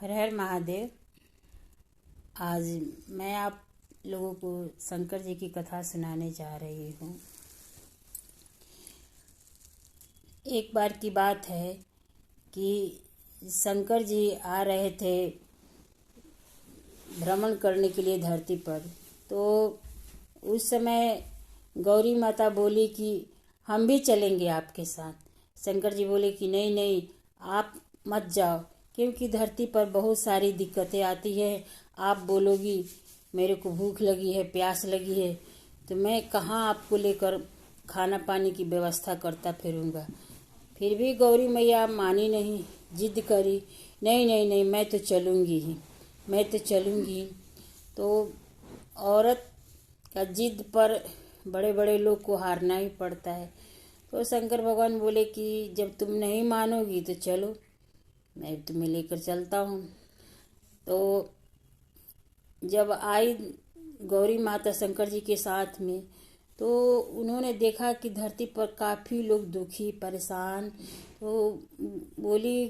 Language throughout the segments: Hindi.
हर हर महादेव। आज मैं आप लोगों को शंकर जी की कथा सुनाने जा रही हूँ। एक बार की बात है कि शंकर जी आ रहे थे भ्रमण करने के लिए धरती पर। तो उस समय गौरी माता बोली कि हम भी चलेंगे आपके साथ। शंकर जी बोले कि नहीं नहीं, आप मत जाओ, क्योंकि धरती पर बहुत सारी दिक्कतें आती है। आप बोलोगी मेरे को भूख लगी है, प्यास लगी है, तो मैं कहाँ आपको लेकर खाना पानी की व्यवस्था करता फिरूँगा। फिर भी गौरी मैया मानी नहीं, जिद करी, नहीं नहीं नहीं, मैं तो चलूँगी ही, मैं तो चलूँगी। तो औरत का जिद पर बड़े बड़े लोग को हारना ही पड़ता है। तो शंकर भगवान बोले कि जब तुम नहीं मानोगी तो चलो, मैं तुम्हें लेकर चलता हूँ। तो जब आई गौरी माता शंकर जी के साथ में, तो उन्होंने देखा कि धरती पर काफ़ी लोग दुखी परेशान। तो बोली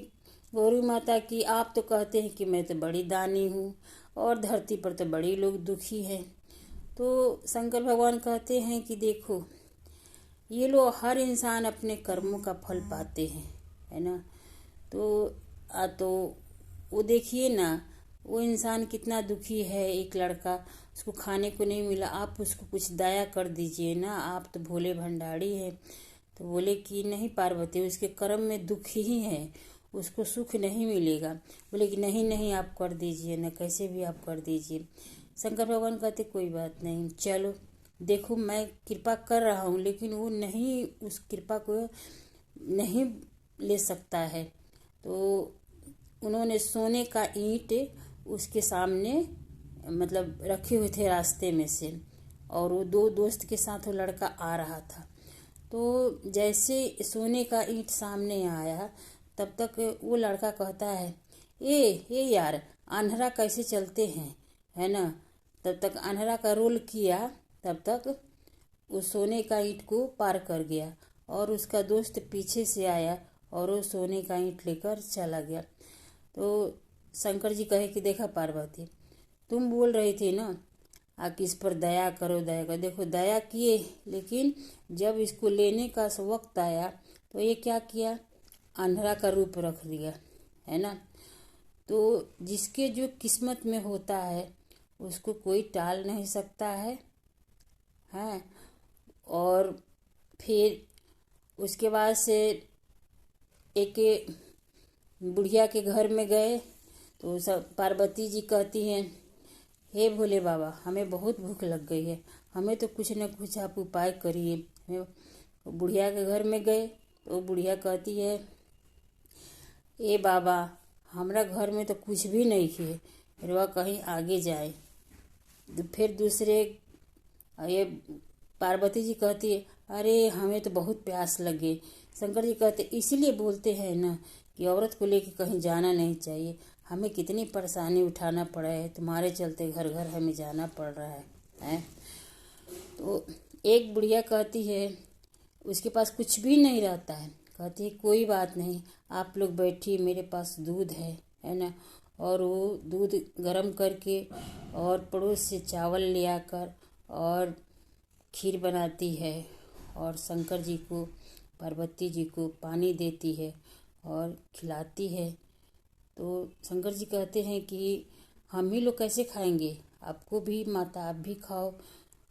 गौरी माता कि आप तो कहते हैं कि मैं तो बड़ी दानी हूँ और धरती पर तो बड़ी लोग दुखी हैं। तो शंकर भगवान कहते हैं कि देखो, ये लोग हर इंसान अपने कर्मों का फल पाते हैं, है ना। तो वो देखिए ना, वो इंसान कितना दुखी है। एक लड़का, उसको खाने को नहीं मिला, आप उसको कुछ दया कर दीजिए ना, आप तो भोले भंडारी हैं। तो बोले कि नहीं पार्वती, उसके कर्म में दुख ही है, उसको सुख नहीं मिलेगा। बोले कि नहीं नहीं, आप कर दीजिए ना, कैसे भी आप कर दीजिए। शंकर भगवान कहते कोई बात नहीं, चलो देखो मैं कृपा कर रहा हूँ, लेकिन वो नहीं, उस कृपा को नहीं ले सकता है। तो उन्होंने सोने का ईंट उसके सामने मतलब रखे हुए थे रास्ते में से, और वो दो दोस्त के साथ वो लड़का आ रहा था। तो जैसे सोने का ईंट सामने आया, तब तक वो लड़का कहता है, ए यार, आन्हरा कैसे चलते हैं, है ना। तब तक आन्हरा का रोल किया, तब तक वो सोने का ईंट को पार कर गया, और उसका दोस्त पीछे से आया और वो सोने का ईंट लेकर चला गया। तो शंकर जी कहे कि देखा पार्वती, तुम बोल रही थी ना आप इस पर दया करो दया करो, देखो दया किए, लेकिन जब इसको लेने का वक्त आया तो ये क्या किया, अंधरा का रूप रख दिया, है ना। तो जिसके जो किस्मत में होता है उसको कोई टाल नहीं सकता है। और फिर उसके बाद से एक बुढ़िया के घर में गए। तो सब पार्वती जी कहती हैं, हे भोले बाबा, हमें बहुत भूख लग गई है, हमें तो कुछ न कुछ आप उपाय करिए। बुढ़िया के घर में गए तो बुढ़िया कहती है, ए बाबा, हमारा घर में तो कुछ भी नहीं है, रवा कहीं आगे जाए। तो फिर दूसरे ये पार्वती जी कहती है, अरे हमें तो बहुत प्यास लगे। शंकर जी कहते इसीलिए बोलते हैं ना कि औरत को लेकर कहीं जाना नहीं चाहिए, हमें कितनी परेशानी उठाना पड़ा है, तुम्हारे चलते घर घर हमें जाना पड़ रहा है। तो एक बुढ़िया कहती है, उसके पास कुछ भी नहीं रहता है, कहती है कोई बात नहीं, आप लोग बैठिए, मेरे पास दूध है ना। और वो दूध गर्म करके और पड़ोस से चावल ले आकर और खीर बनाती है, और शंकर जी को, पार्वती जी को पानी देती है और खिलाती है। तो शंकर जी कहते हैं कि हम ही लोग कैसे खाएंगे, आपको भी माता, आप भी खाओ।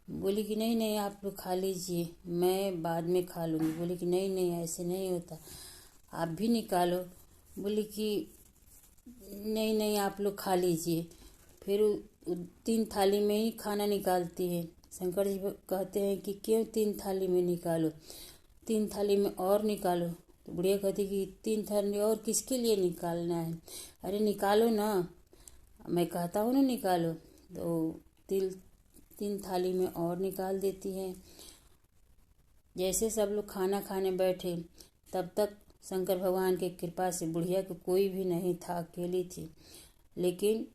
बोली कि नहीं नहीं, आप लोग खा लीजिए, मैं बाद में खा लूँगी। बोली कि नहीं नहीं, ऐसे नहीं होता, आप भी निकालो। बोली कि नहीं नहीं, आप लोग खा लीजिए। फिर 3 थाली में ही खाना निकालती है। शंकर जी कहते हैं कि क्यों 3 थाली में निकालो, 3 थाली में और निकालो। तो बुढ़िया कहती कि 3 थाली और किसके लिए निकालना है, अरे निकालो ना, मैं कहता हूँ ना निकालो। तो 3 थाली में और निकाल देती है। जैसे सब लोग खाना खाने बैठे, तब तक शंकर भगवान की कृपा से बुढ़िया को कोई भी नहीं था, अकेली थी। लेकिन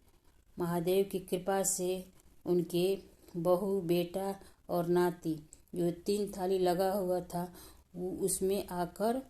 महादेव की कृपा से उनके बहू, बेटा और नाती, जो 3 थाली लगा हुआ था, वो उसमें आकर